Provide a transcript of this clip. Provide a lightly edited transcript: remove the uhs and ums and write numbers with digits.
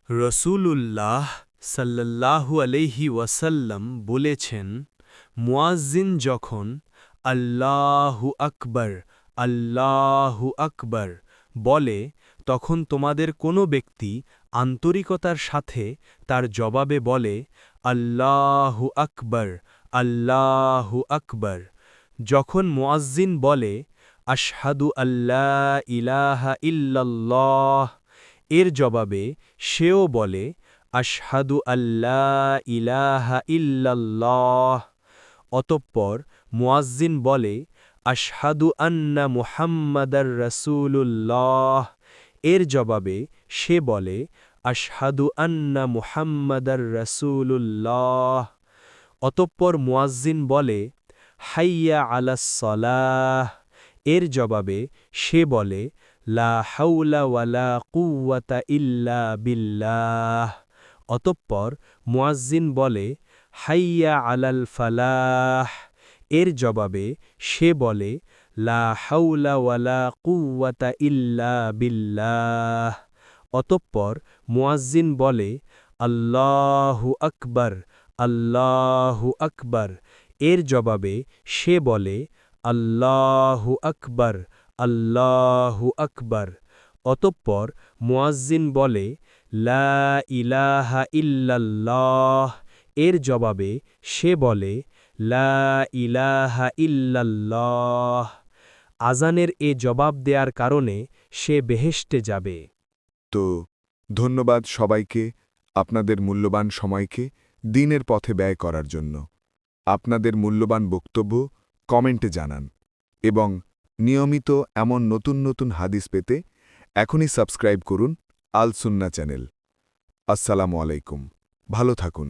রসূলুল্লাহ সাল্লাল্লাহু আলাইহি ওয়াসাল্লাম বলেছেন, মুয়াজ্জিন যখন আল্লাহু আকবার আল্লাহু আকবার বলে, তখন তোমাদের কোনো ব্যক্তি আন্তরিকতার সাথে তার জবাবে বলে, আল্লাহু আকবার আল্লাহু আকবার। যখন মুয়াজ্জিন বলে, আশহাদু আল্লা ইলাহা ইল্লাল্লাহ, এর জবাবে সেও বলে, আশহাদু আল্লা ইলাহা ইল্লাল্লাহ। অতঃপর মুয়াজ্জিন বলে, আশহাদু আন্না মুহাম্মাদার রাসূলুল্লাহ, এর জবাবে সে বলে, আশহাদু আন্না মুহাম্মাদার রাসূলুল্লাহ। অতঃপর মুয়াজ্জিন বলে, হাইয়া আলাস সালাহ, এর জবাবে সে বলে, লা হাওলা ওয়ালা কুওয়াতা ইল্লা বিল্লাহ। অতঃপর মুয়াজ্জিন বলে, হাইয়া আলাল ফালাহ, এর জবাবে সে বলে, লা হাওলা ওয়ালা কুওয়াতা ইল্লা বিল্লাহ। অতঃপর মুয়াজ্জিন বলে, আল্লাহু আকবার আল্লাহু আকবার, এর জবাবে সে বলে, আল্লাহু আকবার আল্লাহু আকবার। অতঃপর মুয়াজ্জিন বলে, লা ইলাহা ইল্লাল্লাহ, এর জবাবে সে বলে, লা ইলাহা ইল্লাল্লাহ। আজানের এ জবাব দেয়ার কারণে সে বেহেশতে যাবে। তো ধন্যবাদ সবাইকে, আপনাদের মূল্যবান সময়কে দ্বীনের পথে ব্যয় করার জন্য। আপনাদের মূল্যবান বক্তব্য কমেন্টে জানান এবং নিয়মিত এমন নতুন নতুন হাদিস পেতে এখনই সাবস্ক্রাইব করুন আল সুন্নাহ চ্যানেল। আসসালামু আলাইকুম, ভালো থাকুন।